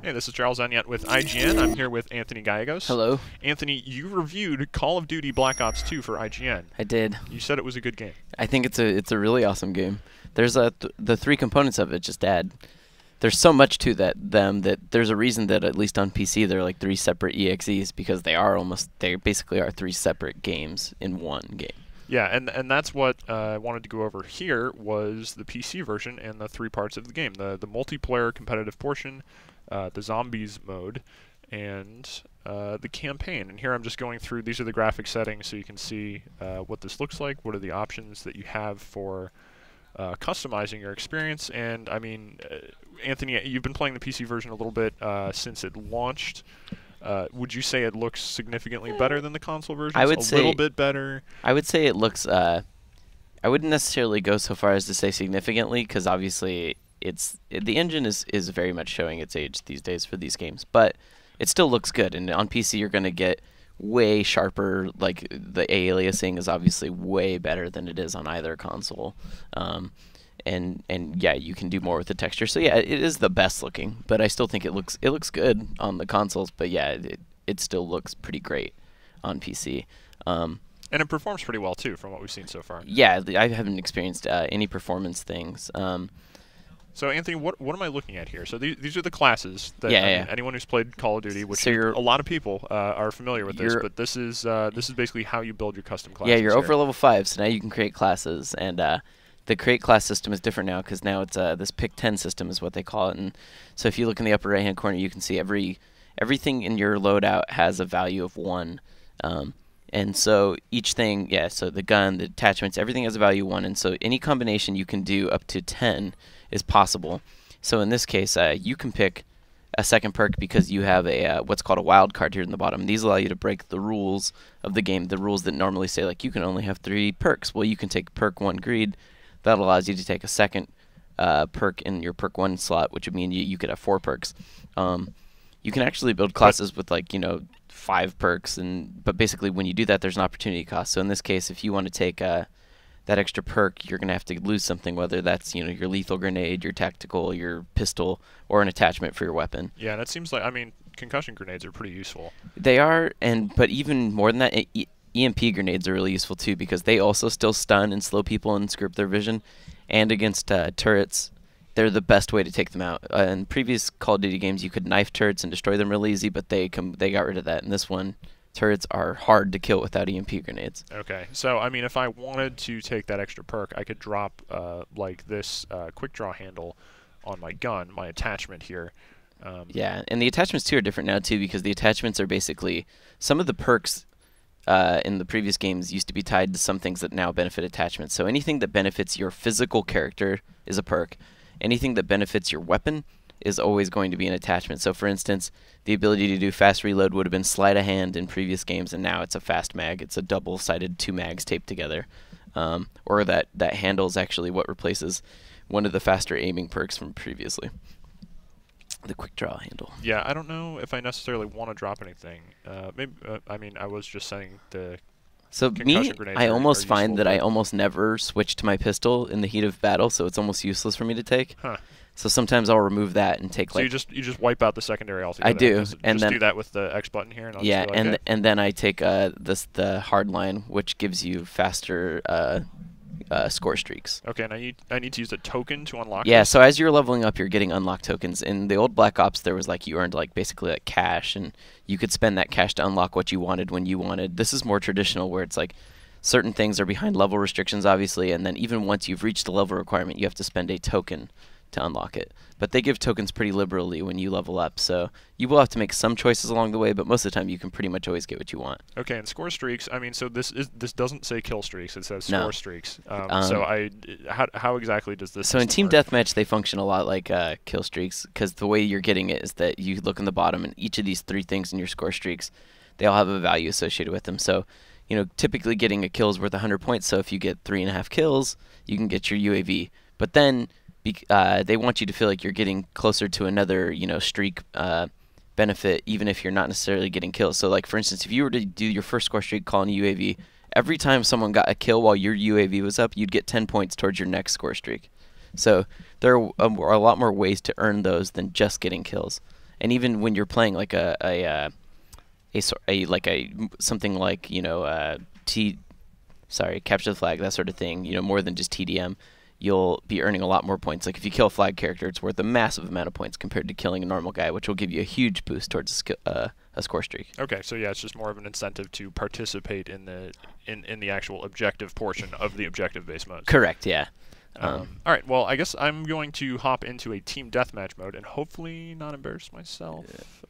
Hey, this is Charles Onyet with IGN. I'm here with Anthony Gallegos. Hello. Anthony, you reviewed Call of Duty Black Ops 2 for IGN. I did. You said it was a good game. I think it's a really awesome game. There's the three components of it just add. There's so much to that there's a reason that at least on PC they're like three separate EXEs because they basically are three separate games in one game. Yeah, and that's what I wanted to go over here was the PC version and the three parts of the game. The multiplayer competitive portion, the zombies mode, and the campaign. And here I'm just going through, these are the graphic settings so you can see what this looks like, what are the options that you have for customizing your experience. And I mean, Anthony, you've been playing the PC version a little bit since it launched. Would you say it looks significantly better than the console version? I would say a little bit better. I would say it looks. I wouldn't necessarily go so far as to say significantly, because obviously the engine is very much showing its age these days for these games, but it still looks good. And on PC, you're going to get way sharper. Like the aliasing is obviously way better than it is on either console. And yeah, you can do more with the texture. So yeah, it is the best looking, but I still think it looks good on the consoles. But yeah, it still looks pretty great on PC. And it performs pretty well too, from what we've seen so far. Yeah, I haven't experienced any performance things. So Anthony, what am I looking at here? So these are the classes that anyone who's played Call of Duty, which so a lot of people are familiar with this, but this is basically how you build your custom classes. Yeah, you're over level 5, so now you can create classes, and the create class system is different now because now it's this pick 10 system is what they call it. And so if you look in the upper right hand corner, you can see everything in your loadout has a value of 1. And so each thing, so the gun, the attachments, everything has a value 1. And so any combination you can do up to 10 is possible. So in this case, you can pick a second perk because you have a what's called a wild card here in the bottom. These allow you to break the rules of the game, the rules that normally say like you can only have 3 perks. Well, you can take perk 1 greed. That allows you to take a second perk in your perk 1 slot, which would mean you could have 4 perks. You can actually build classes with 5 perks, but basically when you do that, there's an opportunity cost. So in this case, if you want to take that extra perk, you're going to have to lose something, whether that's your lethal grenade, your tactical, your pistol, or an attachment for your weapon. Yeah, and it seems like, I mean, concussion grenades are pretty useful. They are, but even more than that, EMP grenades are really useful too because they also still stun and slow people and screw up their vision. And against turrets, they're the best way to take them out. In previous Call of Duty games, you could knife turrets and destroy them really easy, but they got rid of that. In this one, turrets are hard to kill without EMP grenades. Okay, so I mean, if I wanted to take that extra perk, I could drop like this quick draw handle on my gun, my attachment here. Yeah, and the attachments too are different now too because the attachments are basically some of the perks. In the previous games used to be tied to some things that now benefit attachments. So anything that benefits your physical character is a perk. Anything that benefits your weapon is always going to be an attachment. So for instance, the ability to do fast reload would have been sleight of hand in previous games, and now it's a fast mag. It's a double-sided 2 mags taped together. Or that handle is actually what replaces one of the faster aiming perks from previously. The quick draw handle. Yeah, I don't know if I necessarily want to drop anything. Maybe I mean, I was just saying the concussion grenades I almost are find useful, that I almost never switch to my pistol in the heat of battle, so it's almost useless for me to take. Huh. So sometimes I'll remove that and take so you just wipe out the secondary altogether. I do, and then do that with the X button here. And I'll yeah, just be like, and then I take the hard line, which gives you faster score streaks. Okay, and I need to use a token to unlock. Yeah, this? so as you're leveling up, you're getting unlock tokens. In the old Black Ops, there was you earned basically cash, and you could spend that cash to unlock what you wanted when you wanted. This is more traditional, where it's certain things are behind level restrictions, obviously, and then even once you've reached the level requirement, you have to spend a token to unlock it. But they give tokens pretty liberally when you level up, so you will have to make some choices along the way, but most of the time you can pretty much always get what you want. Okay, and score streaks, I mean, so this doesn't say kill streaks, it says No. score streaks. So how exactly does this So in Team work? Deathmatch, they function a lot like kill streaks, because the way you're getting it is that you look in the bottom, and each of these 3 things in your score streaks, they all have a value associated with them. So typically getting a kill is worth 100 points, so if you get 3.5 kills, you can get your UAV. But then they want you to feel like you're getting closer to another, streak benefit, even if you're not necessarily getting kills. So, for instance, if you were to do your first score streak calling a UAV, every time someone got a kill while your UAV was up, you'd get 10 points towards your next score streak. So there are a lot more ways to earn those than just getting kills. And even when you're playing like something like capture the flag, that sort of thing, more than just TDM, you'll be earning a lot more points. Like if you kill a flag character, it's worth a massive amount of points compared to killing a normal guy, which will give you a huge boost towards a score streak. Okay, so yeah, it's just more of an incentive to participate in the actual objective portion of the objective-based mode. Correct. Yeah. All right, well, I guess I'm going to hop into a team deathmatch mode and hopefully not embarrass myself.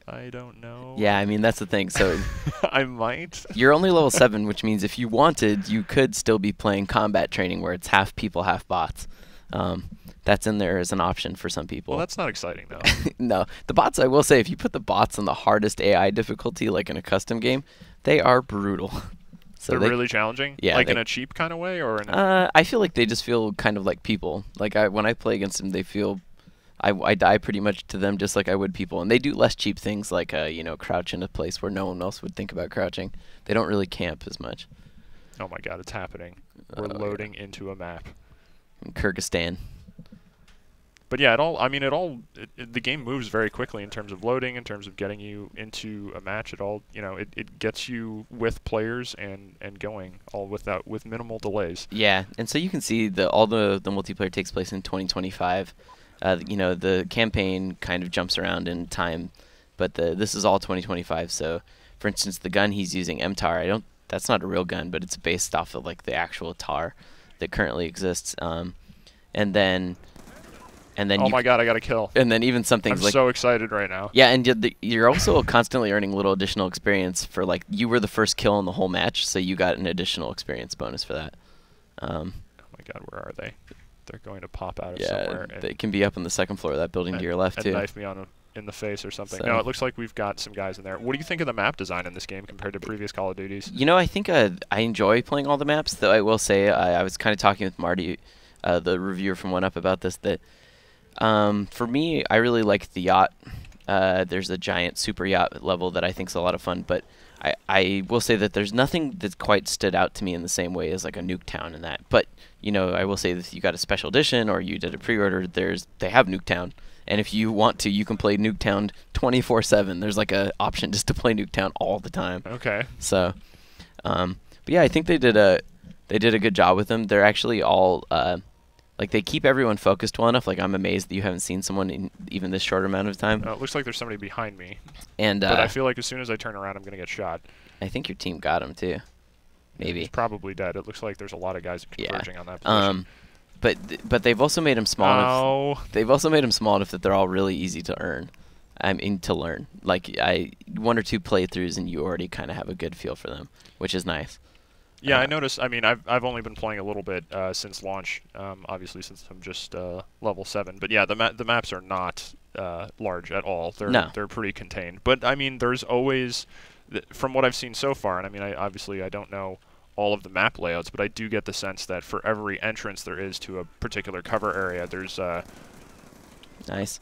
I don't know. Yeah, I mean, that's the thing. So I might. You're only level 7, which means if you wanted, you could still be playing combat training where it's half people, half bots. That's in there as an option for some people. Well, that's not exciting, though. No. The bots, I will say, if you put the bots on the hardest AI difficulty, like in a custom game, they are brutal. So they're really challenging? Yeah. Like in a cheap kind of way? Or in a I feel like they just feel kind of like people. Like when I play against them, they feel... I die pretty much to them just like I would people. And they do less cheap things like, crouch in a place where no one else would think about crouching. They don't really camp as much. Oh my god, it's happening. We're loading into a map. In Kyrgyzstan. But yeah, the game moves very quickly in terms of loading, in terms of getting you into a match. It gets you with players and going all with minimal delays. Yeah, and so you can see all the multiplayer takes place in 2025. The campaign kind of jumps around in time, but this is all 2025. So, for instance, the gun he's using, MTAR, that's not a real gun, but it's based off of like the actual TAR that currently exists. And then oh my god, I got a kill. And then even some things I'm like... so excited right now. Yeah, and you're also constantly earning little additional experience for, like, you were the first kill in the whole match, so you got an additional experience bonus for that. Oh my god, where are they? They're going to pop out of somewhere. Yeah, they can be up on the second floor of that building to your left, and too. Knife me in the face or something. So. No, it looks like we've got some guys in there. What do you think of the map design in this game compared to previous Call of Duties? I think I enjoy playing all the maps, though I will say I was kind of talking with Marty, the reviewer from 1UP, about this, that for me, I really like the yacht. There's a giant super yacht level that I think is a lot of fun, but I will say that there's nothing that quite stood out to me in the same way as like a Nuketown and that. But, I will say that if you got a special edition or you did a pre-order, they have Nuketown. And if you want to, you can play Nuketown 24/7. There's like a option just to play Nuketown all the time. Okay. So, but yeah, I think they did a good job with them. They're actually all like they keep everyone focused well enough. Like I'm amazed that you haven't seen someone in even this short amount of time. It looks like there's somebody behind me. And but I feel like as soon as I turn around, I'm gonna get shot. I think your team got him too. Maybe. He's probably dead. It looks like there's a lot of guys converging on that position. But they've also made him small enough. They've also made him small enough that they're all really easy to earn. To learn. Like one or two playthroughs and you already kind of have a good feel for them, which is nice. Yeah, I noticed. I mean, I've only been playing a little bit since launch. Obviously, since I'm just level 7. But yeah, the maps are not large at all. They're pretty contained. But I mean, there's always, from what I've seen so far, and I mean, I don't know all of the map layouts, but I do get the sense that for every entrance there is to a particular cover area, there's Nice.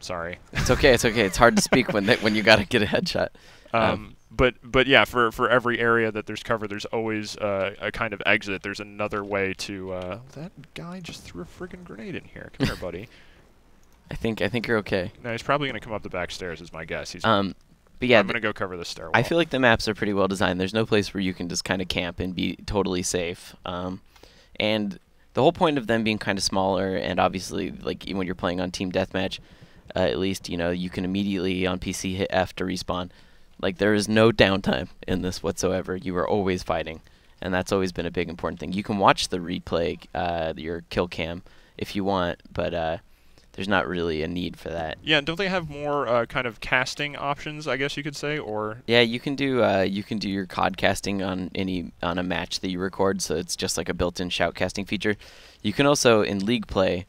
Sorry. It's okay. It's okay. It's hard to speak when you gotta get a headshot. But yeah, for every area that there's cover, there's always a kind of exit. There's another way to. That guy just threw a friggin' grenade in here. Come here, buddy. I think you're okay. No, he's probably gonna come up the back stairs. Is my guess. But yeah, I'm gonna go cover the stairwell. I feel like the maps are pretty well designed. There's no place where you can just kind of camp and be totally safe. And the whole point of them being kind of smaller, and obviously, like when you're playing on Team Deathmatch, at least you can immediately on PC hit F to respawn. Like there is no downtime in this whatsoever. You are always fighting, and that's always been a big important thing. You can watch the replay, your kill cam, if you want, but there's not really a need for that. Yeah, don't they have more kind of casting options? I guess you could say, or yeah, you can do your COD casting on a match that you record, so it's just like a built-in shoutcasting feature. You can also in League play,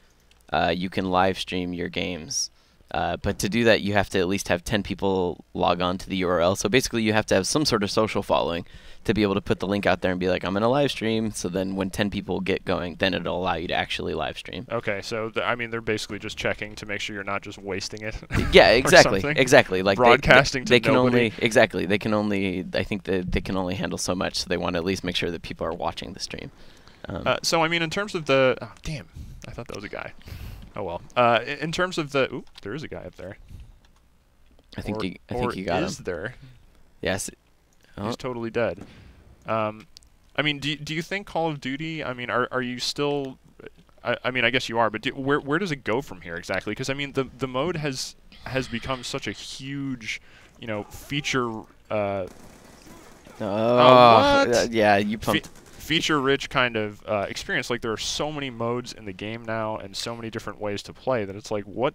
you can live stream your games. But to do that, you have to at least have 10 people log on to the URL. So basically, you have to have some sort of social following to be able to put the link out there and be like, I'm in a live stream. So then when 10 people get going, then it'll allow you to actually live stream. Okay, so I mean, they're basically just checking to make sure you're not just wasting it. Yeah, exactly, exactly. Like broadcasting they to can nobody. I think that they can only handle so much. So they want to at least make sure that people are watching the stream. So I mean, in terms of the damn, I thought that was a guy. Oh well. In terms of the, there is a guy up there. I think or, he got him. is there? Yes. Oh. He's totally dead. I mean, do you think Call of Duty? I mean, are you still? I mean, I guess you are, but where does it go from here exactly? Because I mean, the mode has become such a huge, feature. What? Yeah, you pumped. Feature-rich kind of experience. Like there are so many modes in the game now, and so many different ways to play that it's like, what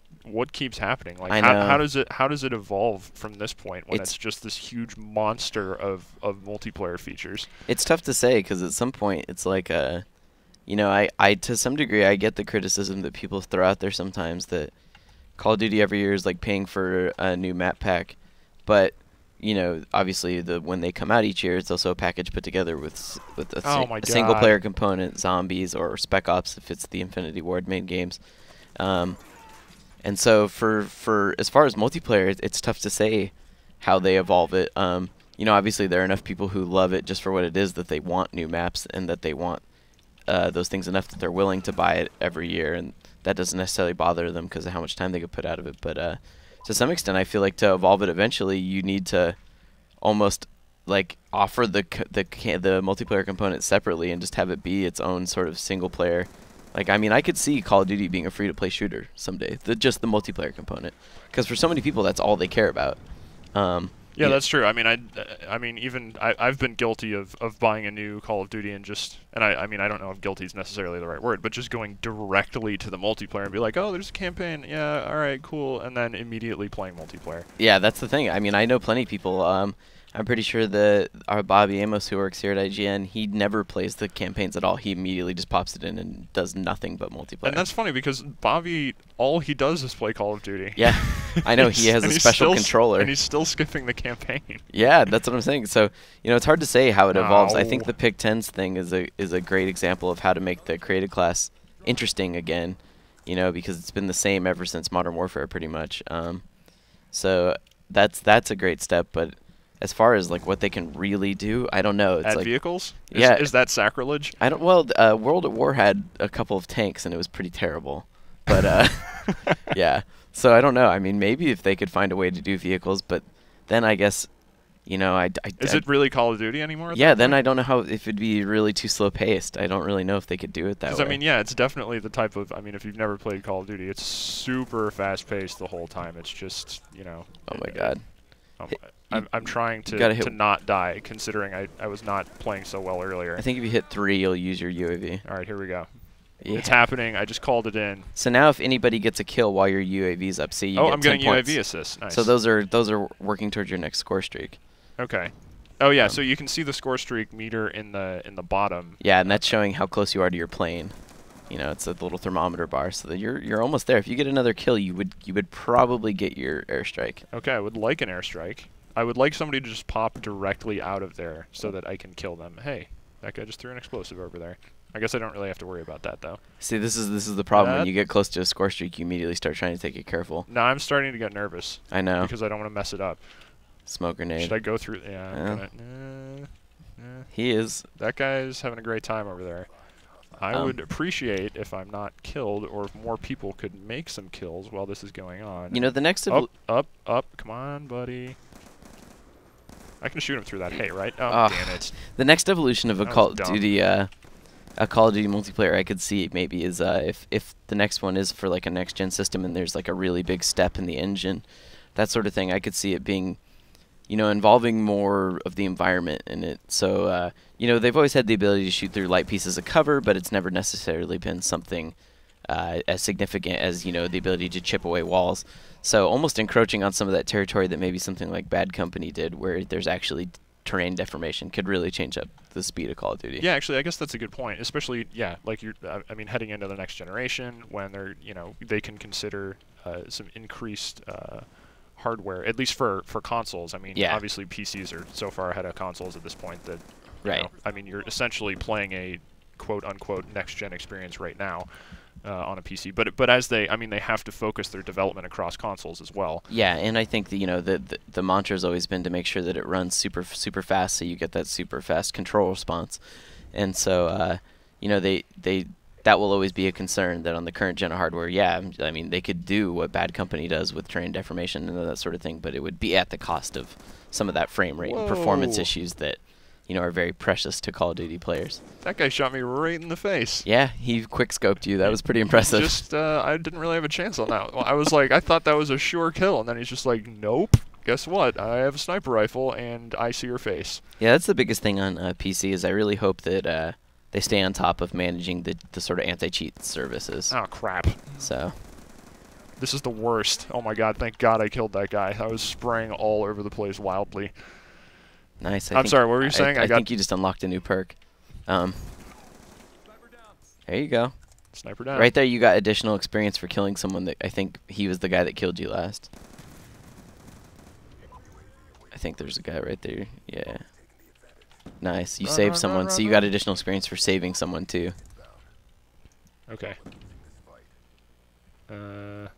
keeps happening? Like how does it evolve from this point when it's just this huge monster of multiplayer features? It's tough to say because at some point it's like I to some degree I get the criticism that people throw out there sometimes that Call of Duty every year is like paying for a new map pack, but obviously when they come out each year, it's also a package put together with a single player component, zombies or Spec Ops if it's the Infinity Ward main games. And so for as far as multiplayer, it's tough to say how they evolve it. Obviously there are enough people who love it just for what it is that they want new maps and that they want those things enough that they're willing to buy it every year, and that doesn't necessarily bother them because of how much time they could put out of it. But to some extent, I feel like to evolve it eventually, you need to almost like offer the multiplayer component separately and just have it be its own sort of single player. Like, I mean, I could see Call of Duty being a free-to-play shooter someday, just the multiplayer component, because for so many people, that's all they care about. Yeah, that's true. I mean, even I've been guilty of buying a new Call of Duty and I mean, I don't know if guilty is necessarily the right word, but just going directly to the multiplayer and be like, oh, there's a campaign, yeah, all right, cool, and then immediately playing multiplayer. Yeah, that's the thing. I mean, I know plenty of people. I'm pretty sure that our Bobby Amos, who works here at IGN, he never plays the campaigns at all. He immediately just pops it in and does nothing but multiplayer. And that's funny because Bobby, all he does is play Call of Duty. Yeah, I know. He has a special controller. And he's still skipping the campaign. Yeah, that's what I'm saying. So, it's hard to say how it evolves. I think the Pick 10s thing is a great example of how to make the created class interesting again, because it's been the same ever since Modern Warfare pretty much. So that's a great step, but as far as like what they can really do, I don't know. It's Add like vehicles? Yeah. Is that sacrilege? I don't. Well, World at War had a couple of tanks, and it was pretty terrible. But yeah. So I don't know. I mean, maybe if they could find a way to do vehicles, but then I guess, Is it really Call of Duty anymore? Yeah. Then I don't know if it'd be really too slow paced. I don't really know if they could do it that way. I mean, yeah, it's definitely the type of. I mean, if you've never played Call of Duty, it's super fast paced the whole time. It's just, Oh my God. I'm trying to not die, considering I was not playing so well earlier. I think if you hit 3, you'll use your UAV. All right, here we go. Yeah. It's happening. I just called it in. So now if anybody gets a kill while your UAV's up, see, you get 10 I'm getting points. UAV assists. Nice. So those are working towards your next score streak. Okay. Oh yeah, so you can see the score streak meter in the bottom. Yeah, and that's showing how close you are to your plane. It's a little thermometer bar, so that you're almost there. If you get another kill, you would probably get your airstrike. Okay, I would like an airstrike. I would like somebody to just pop directly out of there so that I can kill them. Hey, that guy just threw an explosive over there. I guess I don't really have to worry about that, though. See, this is the problem. When you get close to a score streak, you immediately start trying to take it careful. No, I'm starting to get nervous. I know. Because I don't want to mess it up. Smoke grenade. Should I go through? Yeah. I'm gonna, he is. That guy's having a great time over there. I would appreciate if I'm not killed, or if more people could make some kills while this is going on. The next... Up. Come on, buddy. I can shoot him through that hay, right? Oh, damn it. The next evolution of a Call of Duty multiplayer I could see maybe is if the next one is for like a next-gen system and there's like a really big step in the engine, that sort of thing, I could see it being, involving more of the environment in it. So, they've always had the ability to shoot through light pieces of cover, but it's never necessarily been something as significant as, the ability to chip away walls. So almost encroaching on some of that territory that maybe something like Bad Company did, where there's actually terrain deformation, could really change up the speed of Call of Duty. Yeah, actually, I guess that's a good point. Especially, yeah, like I mean, heading into the next generation, when they're, they can consider some increased hardware, at least for consoles. I mean, obviously PCs are so far ahead of consoles at this point that, I mean, you're essentially playing a quote-unquote next-gen experience right now. On a PC, but as they have to focus their development across consoles as well. Yeah, and I think that, the mantra has always been to make sure that it runs super fast, so you get that super fast control response. And so they that will always be a concern that on the current gen of hardware, yeah, I mean, they could do what Bad Company does with terrain deformation and that sort of thing, but it would be at the cost of some of that frame rate and performance issues that, you know, are very precious to Call of Duty players. That guy shot me right in the face. Yeah, he quick-scoped you. That was pretty impressive. Just, I didn't really have a chance on that. I was like, I thought that was a sure kill, and then he's just like, nope. Guess what? I have a sniper rifle, and I see your face. Yeah, that's the biggest thing on PC is I really hope that they stay on top of managing the sort of anti-cheat services. Oh, crap. So. This is the worst. Oh my god, thank god I killed that guy. I was spraying all over the place wildly. Nice. I'm sorry, what were you saying? I think you just unlocked a new perk. There you go. Sniper down. Right there you got additional experience for killing someone that I think he was the guy that killed you last. I think there's a guy right there. Yeah. Nice. You saved someone, so you got additional experience for saving someone too. Okay. No,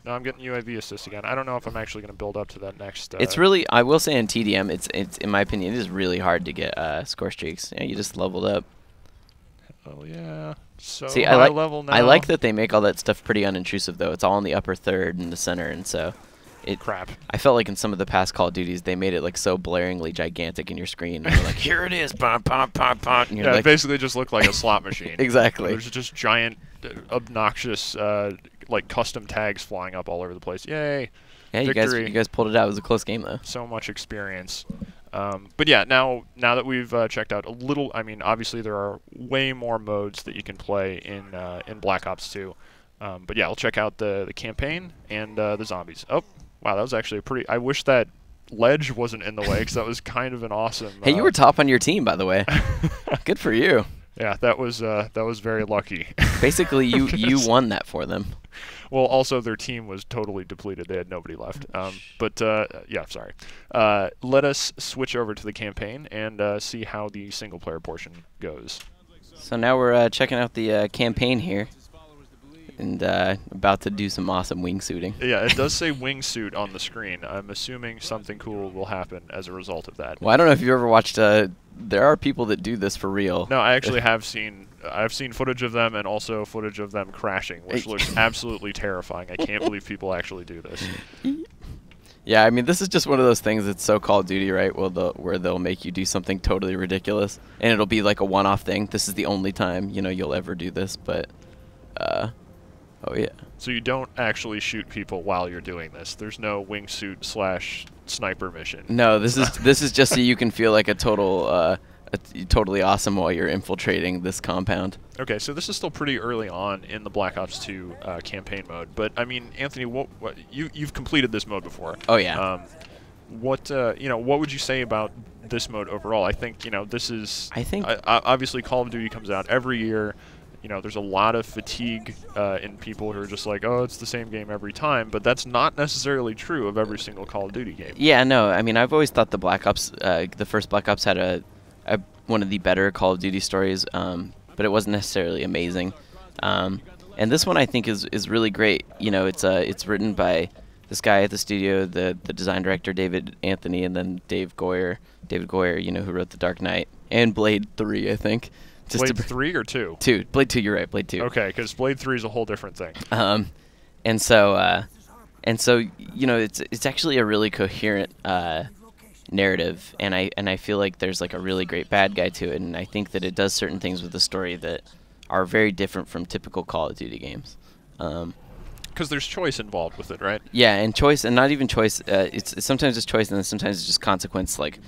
I'm getting UAV assist again. I don't know if I'm actually going to build up to that next. It's really, I will say in TDM, it's in my opinion, it is really hard to get score streaks. Yeah, you just leveled up. Oh yeah. So see, high level now. I like that they make all that stuff pretty unintrusive though. It's all in the upper third and the center, and so crap. I felt like in some of the past Call of Duties they made it like so blaringly gigantic in your screen. And you're like, here it is, pom pom pom pom. And you're yeah, like, it basically just looked like a slot machine. Exactly. There's just giant, obnoxious, like custom tags flying up all over the place. Yay! Yeah, Victory. you guys pulled it out. It was a close game though. So much experience. But yeah, now that we've checked out a little, I mean, obviously there are way more modes that you can play in Black Ops 2. But yeah, I'll check out the campaign and the zombies. Oh, wow, that was actually a pretty. I wish that ledge wasn't in the way because that was kind of an awesome. Hey, you were top on your team, by the way. Good for you. Yeah, that was very lucky. Basically, you won that for them. Well, also their team was totally depleted. They had nobody left. But yeah, sorry. Let us switch over to the campaign and see how the single-player portion goes. So now we're checking out the campaign here, and about to do some awesome wingsuiting. Yeah, it does say wingsuit on the screen. I'm assuming something cool will happen as a result of that. Well, I don't know if you've ever watched. There are people that do this for real. No, I actually have seen. I've seen footage of them and also footage of them crashing, which looks absolutely terrifying. I can't believe people actually do this. Yeah, I mean, this is just one of those things that's so Call of Duty, right? Where they'll make you do something totally ridiculous, and it'll be like a one-off thing. This is the only time you'll ever do this, but oh yeah. So you don't actually shoot people while you're doing this. There's no wingsuit / sniper mission. No, this is just so you can feel like a totally awesome while you're infiltrating this compound. Okay, so this is still pretty early on in the Black Ops 2 campaign mode, but I mean, Anthony, you've completed this mode before. Oh yeah. What would you say about this mode overall? I think this is. I think obviously Call of Duty comes out every year. There's a lot of fatigue in people who are just like, oh, it's the same game every time, but that's not necessarily true of every single Call of Duty game. Yeah, no, I mean, I've always thought the Black Ops, the first Black Ops had one of the better Call of Duty stories, but it wasn't necessarily amazing. And this one I think is really great. It's written by this guy at the studio, the design director David Anthony, and then David Goyer, who wrote The Dark Knight and Blade 3, I think. Blade 3 or 2? 2. Blade 2, you're right, Blade 2. Okay, because Blade 3 is a whole different thing. And so it's actually a really coherent narrative, and I feel like there's like a really great bad guy to it, and I think that it does certain things with the story that are very different from typical Call of Duty games. Because there's choice involved with it, right? Yeah, and choice, and not even choice. Sometimes it's choice, and then sometimes it's just consequence. Like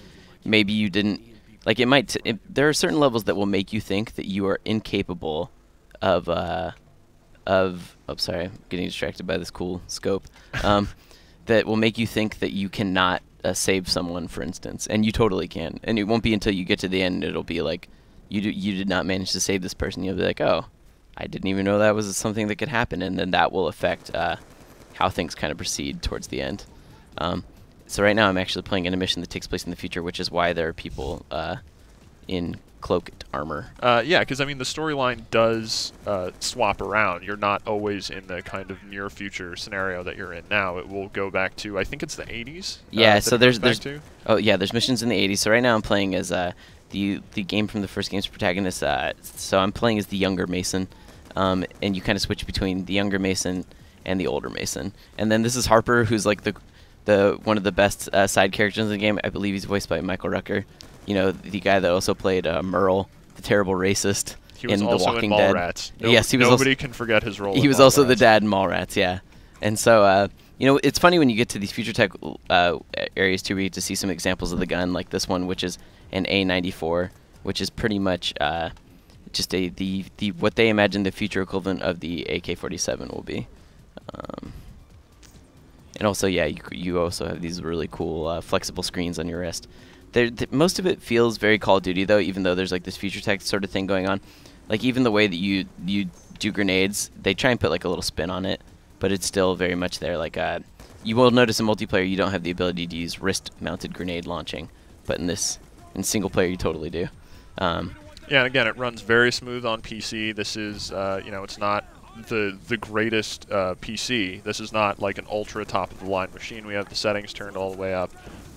maybe you didn't. Like there are certain levels that will make you think that you are incapable of. Sorry, I'm getting distracted by this cool scope. That will make you think that you cannot save someone, for instance, and you totally can. And it won't be until you get to the end it'll be like you did not manage to save this person. You'll be like, oh, I didn't even know that was something that could happen, and then that will affect how things kind of proceed towards the end. So right now I'm actually playing in a mission that takes place in the future, which is why there are people in cloaked armor. Yeah, because I mean the storyline does swap around. You're not always in the kind of near future scenario that you're in now. It will go back to, I think it's the 80s. Yeah, so there's to. oh yeah, there's missions in the 80s. So right now I'm playing as the game from the first game's protagonist. So I'm playing as the younger Mason, and you kind of switch between the younger Mason and the older Mason. And then this is Harper, who's like the one of the best side characters in the game. I believe he's voiced by Michael Rucker. You know, the guy that also played Merle, the terrible racist He was in also The Walking in Dead. Mallrats. Yes, he was. Nobody can forget his role. He in was also Mallrats. the dad in Mallrats, yeah. And so, you know, it's funny when you get to these future tech areas too, where you get to see some examples of the gun, like this one, which is an A94, which is pretty much just the what they imagine the future equivalent of the AK-47 will be. And also, yeah, you also have these really cool flexible screens on your wrist. Most of it feels very Call of Duty, though, even though there's like this future tech sort of thing going on. Like even the way that you do grenades, they try and put like a little spin on it, but it's still very much there. Like you will notice in multiplayer you don't have the ability to use wrist-mounted grenade launching, but in single player you totally do. Yeah, and again, it runs very smooth on PC. This is, you know, it's not the greatest PC. This is not like an ultra top-of-the-line machine. We have the settings turned all the way up,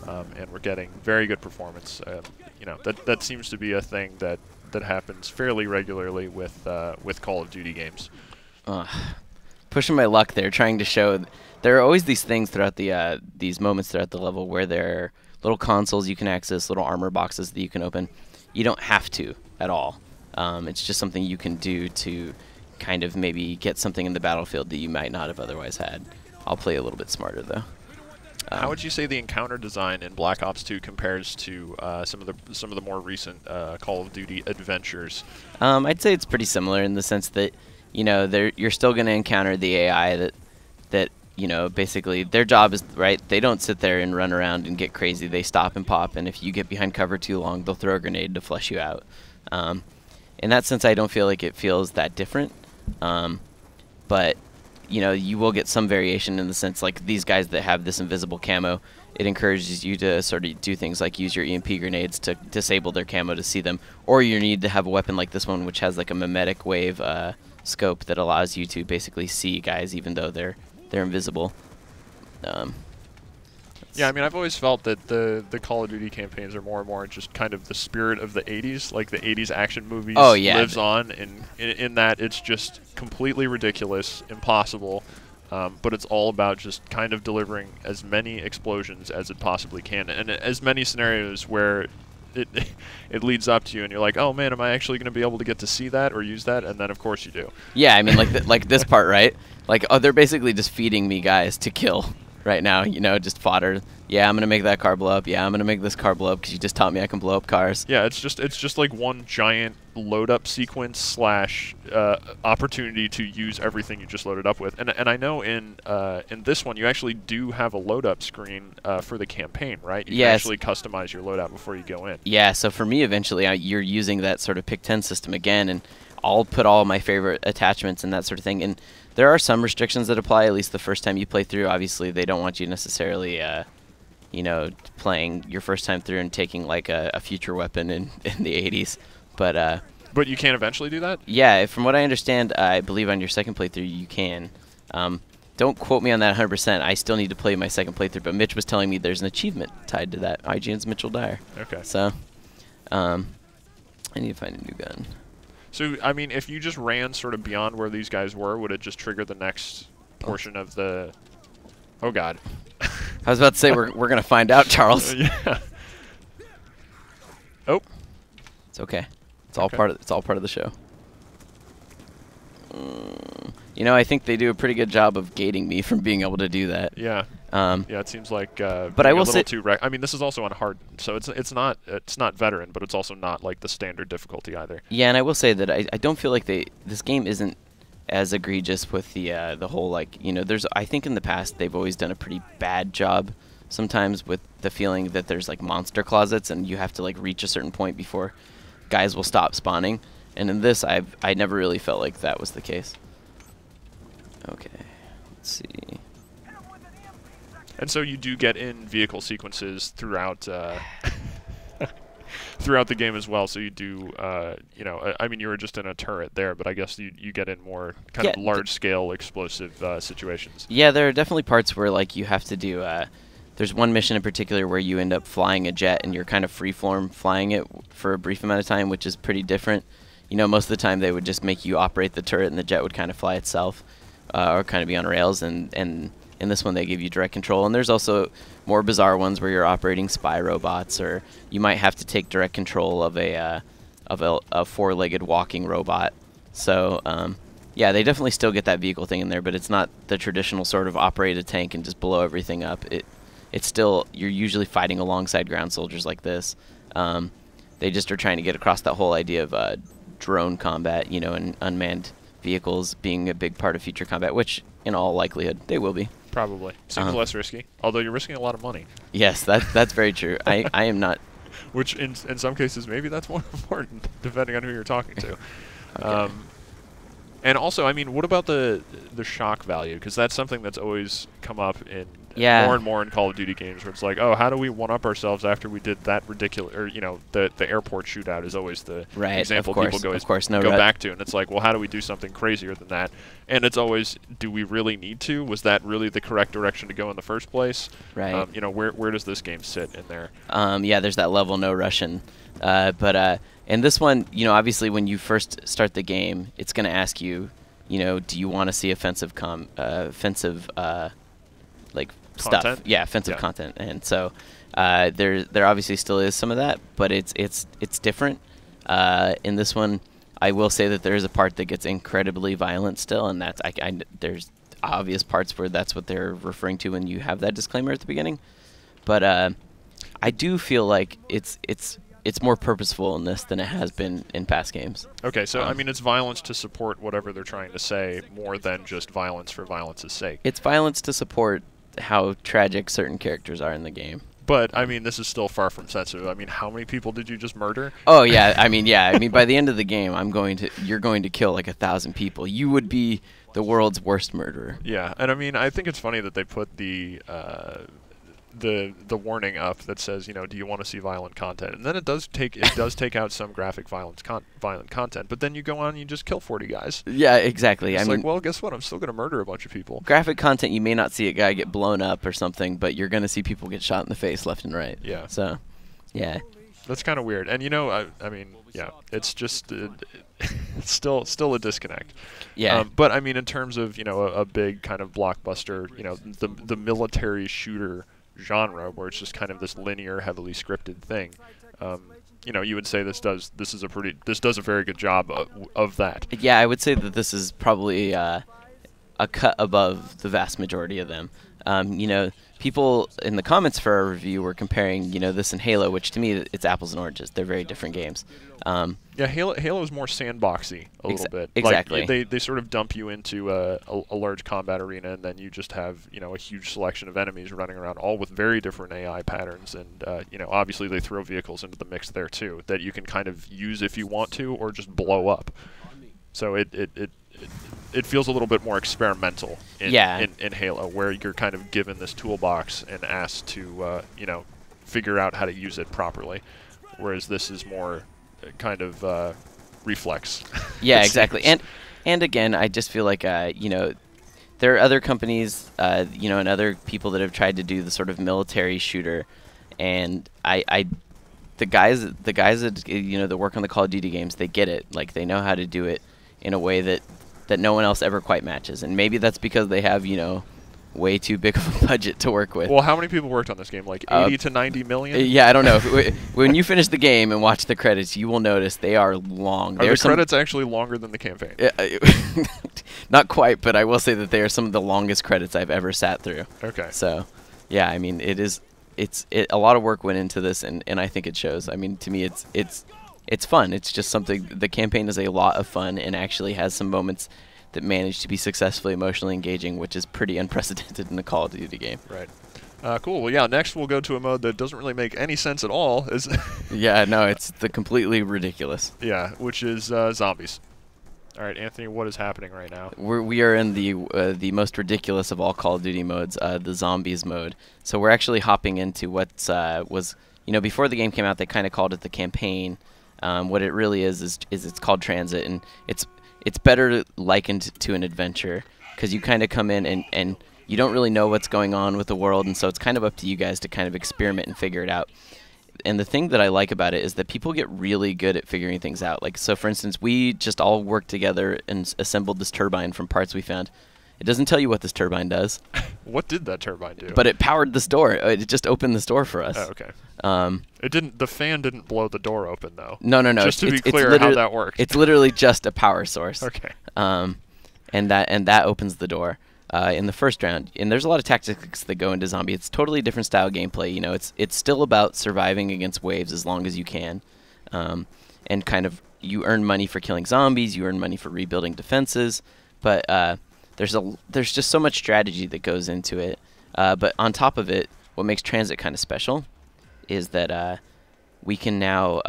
and we're getting very good performance. You know, that seems to be a thing that happens fairly regularly with Call of Duty games. Pushing my luck there, trying to show. There are always these things throughout these moments throughout the level where there are little consoles you can access, little armor boxes that you can open. You don't have to at all. It's just something you can do to kind of maybe get something in the battlefield that you might not have otherwise had. I'll play a little bit smarter though. How would you say the encounter design in Black Ops 2 compares to some of the more recent Call of Duty adventures? I'd say it's pretty similar in the sense that, you know, you're still going to encounter the AI that you know, basically their job is, right, they don't sit there and run around and get crazy. They stop and pop, and if you get behind cover too long, they'll throw a grenade to flush you out. In that sense, I don't feel like it feels that different. But, you know, you will get some variation in the sense, like these guys that have this invisible camo, it encourages you to sort of do things like use your EMP grenades to disable their camo to see them, or you need to have a weapon like this one, which has like a mimetic wave scope that allows you to basically see guys even though they're invisible. Yeah, I mean, I've always felt that the Call of Duty campaigns are more and more just kind of the spirit of the 80s, like the 80s action movies lives on, and in that it's just completely ridiculous, impossible, but it's all about just kind of delivering as many explosions as it possibly can, and as many scenarios where it leads up to you, and you're like, oh man, am I actually going to be able to get to see that or use that? And then of course you do. Yeah, I mean, like this part, right? Like, oh, they're basically just feeding me guys to kill right now, you know, just fodder. Yeah, I'm gonna make that car blow up. Yeah, I'm gonna make this car blow up because you just taught me I can blow up cars. Yeah, it's just like one giant load up sequence slash opportunity to use everything you just loaded up with. And I know in this one you actually do have a load up screen for the campaign, right? You can actually customize your loadout before you go in. Yeah, so for me, eventually, you're using that sort of pick 10 system again, and I'll put all my favorite attachments and that sort of thing. And there are some restrictions that apply, at least the first time you play through. Obviously, they don't want you necessarily, you know, playing your first time through and taking like a future weapon in the 80s. But you can eventually do that? Yeah, from what I understand, I believe on your second playthrough you can. Don't quote me on that 100%. I still need to play my second playthrough, but Mitch was telling me there's an achievement tied to that. IGN's Mitchell Dyer. Okay. So, I need to find a new gun. So, I mean, if you just ran sort of beyond where these guys were, would it just trigger the next portion of the... Oh, God. I was about to say, we're going to find out, Charles. Yeah. Oh. It's okay. It's all part of the show. You know, I think they do a pretty good job of gating me from being able to do that. Yeah. Yeah, it seems like but I will say, I mean, this is also on hard, so it's not veteran, but it's also not like the standard difficulty either. Yeah, and I will say that I don't feel like this game isn't as egregious with the whole, like, you know, I think in the past they've always done a pretty bad job sometimes with the feeling that there's like monster closets and you have to like reach a certain point before guys will stop spawning. And in this, I never really felt like that was the case. Okay, let's see. And so you do get in vehicle sequences throughout throughout the game as well. So you do, you know, I mean, you were just in a turret there, but I guess you get in more kind of large-scale explosive situations. Yeah, there are definitely parts where like you have to do there's one mission in particular where you end up flying a jet and you're kind of freeform flying it for a brief amount of time, which is pretty different. You know, most of the time they would just make you operate the turret and the jet would kind of fly itself, or kind of be on rails. And in this one they give you direct control. And there's also more bizarre ones where you're operating spy robots, or you might have to take direct control of a four-legged walking robot. So yeah, they definitely still get that vehicle thing in there, but it's not the traditional sort of operate a tank and just blow everything up. It's still, you're usually fighting alongside ground soldiers like this. They just are trying to get across that whole idea of drone combat, you know, and unmanned vehicles being a big part of future combat, which in all likelihood they will be. Probably. Seems less risky, although you're risking a lot of money. Yes, that's very true. I am not. Which in some cases maybe that's more important, depending on who you're talking to. Okay. And also, I mean, what about the shock value? Because that's something that's always come up in more and more in Call of Duty games, where it's like, oh, how do we one-up ourselves after we did that ridiculous, or you know, the airport shootout is always the example people go back to, and it's like, well, how do we do something crazier than that? And it's always, do we really need to? Was that really the correct direction to go in the first place? Right. You know, where does this game sit in there? Yeah, there's that level no Russian, but. And this one, you know, obviously when you first start the game, it's going to ask you, you know, do you want to see offensive like Content? stuff? Yeah, offensive content. And so there obviously still is some of that, but it's different. In this one, I will say that there is a part that gets incredibly violent still, and that's there's obvious parts where that's what they're referring to when you have that disclaimer at the beginning. But I do feel like it's more purposeful in this than it has been in past games. Okay, so I mean, it's violence to support whatever they're trying to say, more than just violence for violence's sake. It's violence to support how tragic certain characters are in the game. But I mean, this is still far from sensitive. I mean, how many people did you just murder? Oh yeah, I mean, by the end of the game, you're going to kill like 1,000 people. You would be the world's worst murderer. Yeah, and I mean, I think it's funny that they put the warning up that says, you know, do you want to see violent content? And then it does take out some graphic violent content, but then you go on and you just kill 40 guys. Yeah, exactly. It's like, well, guess what? I'm still going to murder a bunch of people. Graphic content, you may not see a guy get blown up or something, but you're going to see people get shot in the face left and right. Yeah. So, yeah. That's kind of weird. And you know, I mean, yeah, it's just it's still a disconnect. Yeah. But I mean, in terms of, you know, a big kind of blockbuster, you know, the military shooter genre, where it's just kind of this linear, heavily scripted thing, you know, you would say this does a very good job of that. Yeah, I would say that this is probably a cut above the vast majority of them. You know, people in the comments for our review were comparing, you know, this and Halo, which to me it's apples and oranges. They're very different games. Yeah, Halo is more sandboxy a little bit. Exactly. Like, they sort of dump you into a large combat arena, and then you just have, you know, a huge selection of enemies running around, all with very different AI patterns. And you know, obviously they throw vehicles into the mix there too, that you can kind of use if you want to, or just blow up. So it feels a little bit more experimental in Halo, where you're kind of given this toolbox and asked to you know, figure out how to use it properly, whereas this is more kind of reflex. Yeah, exactly. And again, I just feel like you know, there are other companies, you know, and other people that have tried to do the sort of military shooter, and the guys that, you know, that work on the Call of Duty games, they get it. Like, they know how to do it in a way that no one else ever quite matches. And maybe that's because they have, you know, way too big of a budget to work with. Well, how many people worked on this game? Like 80 to 90 million? Yeah, I don't know. When you finish the game and watch the credits, you will notice they are long. Are the credits actually longer than the campaign? Not quite, but I will say that they are some of the longest credits I've ever sat through. Okay. So, yeah, I mean, it's a lot of work went into this, and I think it shows. I mean, to me, it's fun. It's just something. The campaign is a lot of fun and actually has some moments that manage to be successfully emotionally engaging, which is pretty unprecedented in a Call of Duty game. Right. Cool. Well, yeah, next we'll go to a mode that doesn't really make any sense at all. Yeah, no, it's completely ridiculous. Yeah, which is zombies. All right, Anthony, what is happening right now? We are in the most ridiculous of all Call of Duty modes, the zombies mode. So we're actually hopping into what was, you know, before the game came out, they kind of called it the campaign. What it really is it's called Transit, and it's better likened to an adventure, because you kind of come in and you don't really know what's going on with the world, and so it's kind of up to you guys to kind of experiment and figure it out. And the thing that I like about it is that people get really good at figuring things out. Like, so for instance, we just all worked together and assembled this turbine from parts we found. It doesn't tell you what this turbine does. What did that turbine do? But it powered this door. It just opened this door for us. Oh, okay. It didn't. The fan didn't blow the door open, though. No. Just to be clear, how that worked. It's literally just a power source. Okay. And that opens the door in the first round. And there's a lot of tactics that go into Zombie. It's totally different style gameplay. You know, it's still about surviving against waves as long as you can, and kind of you earn money for killing zombies. You earn money for rebuilding defenses, but there's just so much strategy that goes into it. But on top of it, what makes Transit kind of special is that we can now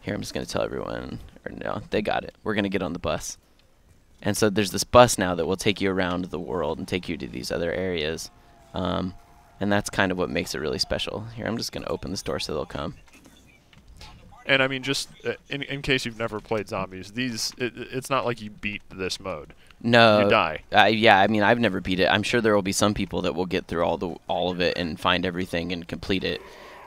here, I'm just going to tell everyone, or no, they got it. We're going to get on the bus. And so there's this bus now that will take you around the world and take you to these other areas. And that's kind of what makes it really special. Here, I'm just going to open this door so they'll come. And I mean, just in case you've never played zombies, it's not like you beat this mode. No. You die. Yeah, I mean, I've never beat it. I'm sure there will be some people that will get through all of it and find everything and complete it.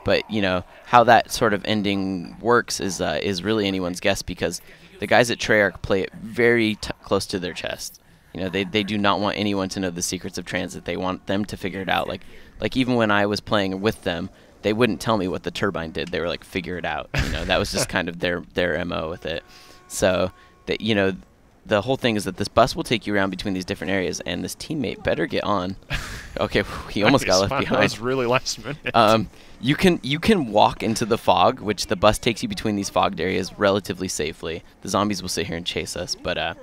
But, you know, how that sort of ending works is really anyone's guess, because the guys at Treyarch play it very close to their chest. You know, they do not want anyone to know the secrets of Transit. They want them to figure it out. Like even when I was playing with them, they wouldn't tell me what the turbine did. They were like, figure it out. You know, that was just kind of their MO with it. So, that, you know, the whole thing is that this bus will take you around between these different areas, and this teammate better get on. Okay, he almost got left behind. That was really last minute. You can walk into the fog, which the bus takes you between these fogged areas relatively safely. The zombies will sit here and chase us, but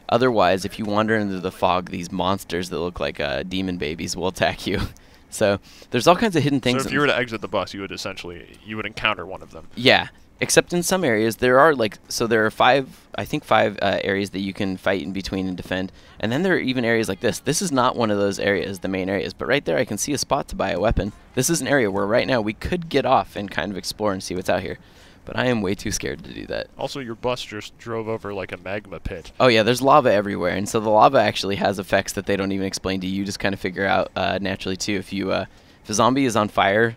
otherwise, if you wander into the fog, these monsters that look like demon babies will attack you. So there's all kinds of hidden things. So if you were to exit the bus, you would encounter one of them. Yeah, except in some areas there are there are five areas that you can fight in between and defend, and then there are even areas like this. This is not one of those areas, the main areas, but right there I can see a spot to buy a weapon. This is an area where right now we could get off and kind of explore and see what's out here. But I am way too scared to do that. Also, your bus just drove over like a magma pit. Oh yeah, there's lava everywhere, and so the lava actually has effects that they don't even explain to you. You just kind of figure out naturally too. If a zombie is on fire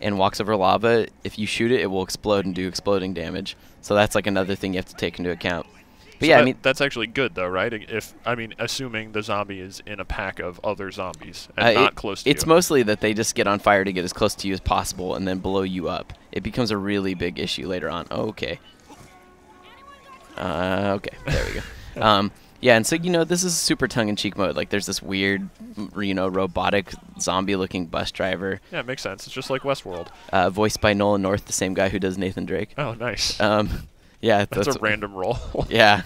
and walks over lava, if you shoot it, it will explode and do exploding damage. So that's like another thing you have to take into account. But so yeah, I mean, that's actually good though, right? Assuming the zombie is in a pack of other zombies and not close to you. It's mostly that they just get on fire to get as close to you as possible and then blow you up. It becomes a really big issue later on. Oh, okay. Okay, there we go. Yeah, and so, you know, this is super tongue-in-cheek mode. Like, there's this weird, you know, robotic, zombie-looking bus driver. Yeah, it makes sense. It's just like Westworld. Voiced by Nolan North, the same guy who does Nathan Drake. Oh, nice. Yeah, that's a random role. Yeah.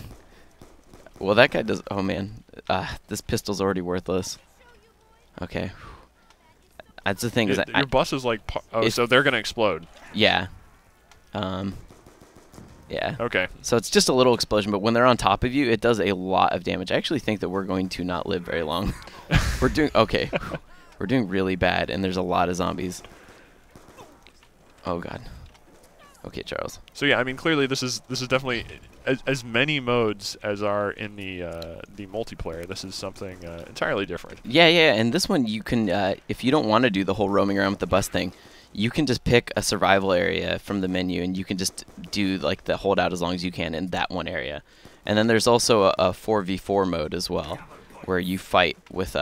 Well, that guy does... Oh, man. This pistol's already worthless. Okay. That's the thing. Your bus is like... so they're going to explode. Yeah. Yeah. Okay. So it's just a little explosion, but when they're on top of you, it does a lot of damage. I actually think that we're going to not live very long. We're doing... Okay. We're doing really bad, and there's a lot of zombies. Oh, God. Okay, Charles. So yeah, I mean, clearly this is definitely as many modes as are in the multiplayer. This is something entirely different. Yeah, and this one you can, if you don't want to do the whole roaming around with the bus thing, you can just pick a survival area from the menu, and you can just do like the holdout as long as you can in that one area. And then there's also a 4v4 mode as well, where you fight with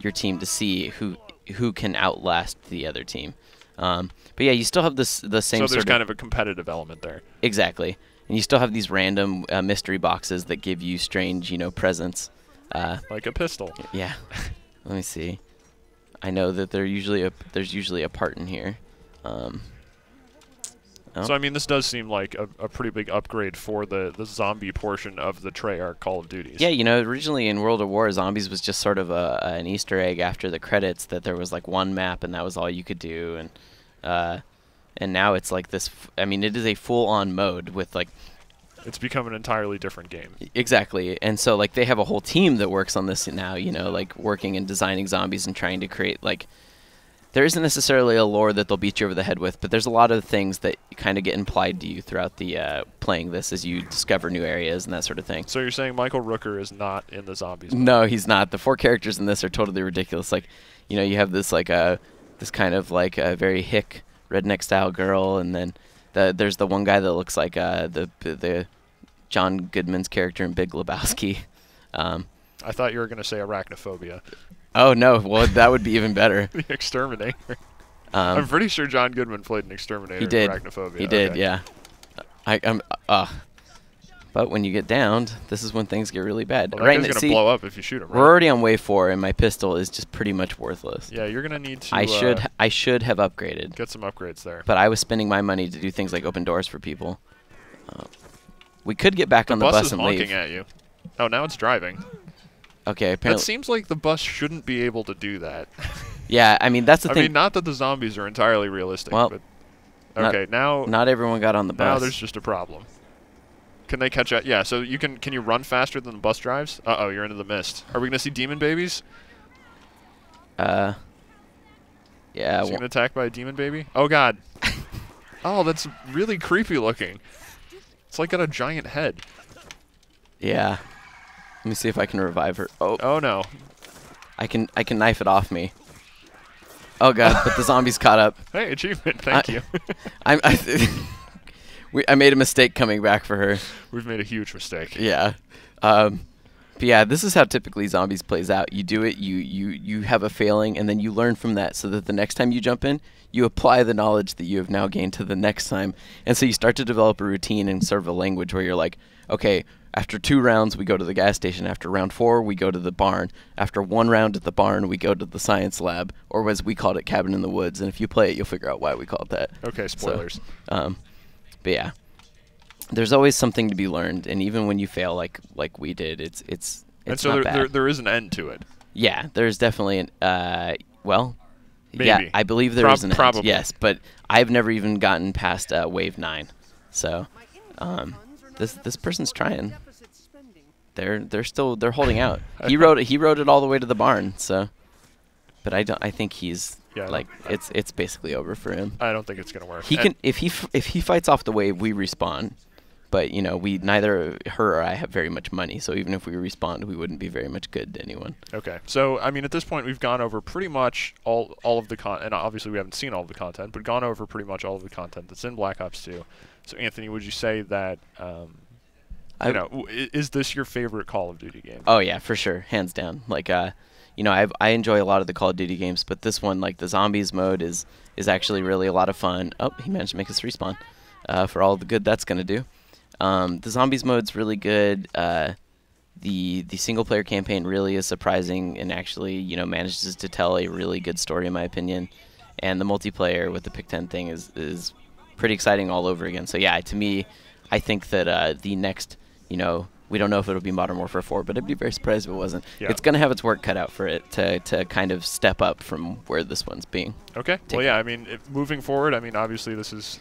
your team to see who can outlast the other team. But yeah, you still have the same So sort of... So there's kind of a competitive element there. Exactly. And you still have these random mystery boxes that give you strange, you know, presents. Like a pistol. Yeah. Let me see. I know that there's usually a part in here. Oh. So I mean, this does seem like a pretty big upgrade for the zombie portion of the Treyarch Call of Duties. Yeah, you know, originally in World of War, zombies was just sort of an Easter egg after the credits, that there was like one map and that was all you could do, and now it's like this. I mean, it is a full-on mode with like. It's become an entirely different game. Exactly, and so like they have a whole team that works on this now. You know, like working and designing zombies and trying to create like there isn't necessarily a lore that they'll beat you over the head with, but there's a lot of things that kind of get implied to you throughout the playing this as you discover new areas and that sort of thing. So you're saying Michael Rooker is not in the zombies mode? No, he's not. The 4 characters in this are totally ridiculous. Like, you know, you have this like this kind of like a very hick redneck style girl, and then there's the one guy that looks like the John Goodman's character in Big Lebowski. I thought you were going to say arachnophobia. Oh no, well that would be even better. The Exterminator. I'm pretty sure John Goodman played an Exterminator. He did. In Arachnophobia. He did, okay. yeah. But when you get downed, this is when things get really bad. Well, that guy's going to blow up if you shoot him. We're already on wave 4, and my pistol is just pretty much worthless. Yeah, you're going to need to. I should have upgraded. Get some upgrades there. But I was spending my money to do things like open doors for people. We could get back on the bus and leave. The bus is honking at you. Oh, now it's driving. Okay, apparently. That seems like the bus shouldn't be able to do that. Yeah, I mean, that's the thing. I mean, not that the zombies are entirely realistic, well, but... Okay, now... Not everyone got on the bus. Now there's just a problem. Can they catch up? Yeah, so you can you run faster than the bus drives? Uh-oh, you're into the mist. Are we going to see demon babies? Yeah. Is he going to attack by a demon baby? Oh, God. Oh, that's really creepy looking. It's like got a giant head. Yeah. Let me see if I can revive her. Oh. Oh, no. I can knife it off me. Oh, God, but the zombies caught up. Hey, achievement. Thank you. I made a mistake coming back for her. We've made a huge mistake. Yeah. But yeah, this is how typically zombies plays out. You do it, you have a failing, and then you learn from that so that the next time you jump in, you apply the knowledge that you have now gained to the next time. And so you start to develop a routine and sort of a language where you're like, okay, after 2 rounds, we go to the gas station. After round 4, we go to the barn. After 1 round at the barn, we go to the science lab, or as we called it, Cabin in the Woods. And if you play it, you'll figure out why we call it that. Okay, spoilers. So, but yeah, there's always something to be learned, and even when you fail, like we did, it's and so not bad. there is an end to it. Yeah, there's definitely an well. Maybe. Yeah, I believe there is an probably. end. Yes, but I've never even gotten past wave 9. So, this person's trying. They're holding out. He rode it all the way to the barn. So, but I think he's it's basically over for him. I don't think it's gonna work. He can if he fights off the wave, we respawn. But you know, we neither her or I have very much money, so even if we respawned, we wouldn't be very much good to anyone. Okay, so I mean, at this point, we've gone over pretty much all of the content, and obviously we haven't seen all of the content, but gone over pretty much all of the content that's in Black Ops 2. So, Anthony, would you say that you know, is this your favorite Call of Duty game? Oh yeah, for sure, hands down. Like you know, I enjoy a lot of the Call of Duty games, but this one, like the zombies mode, is actually really a lot of fun. Oh, he managed to make us respawn. For all the good that's gonna do. The zombies mode's really good. The single player campaign really is surprising and actually, you know, manages to tell a really good story in my opinion. And the multiplayer with the Pick 10 thing is pretty exciting all over again. So yeah, to me, I think that the next, you know, we don't know if it'll be Modern Warfare 4, but I'd be very surprised if it wasn't. Yeah. It's going to have its work cut out for it to kind of step up from where this one's being. Okay. Well, yeah, I mean, moving forward, I mean, obviously this is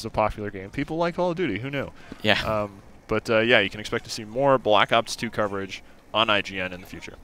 a popular game. People like Call of Duty. Who knew? Yeah. But yeah, you can expect to see more Black Ops 2 coverage on IGN in the future.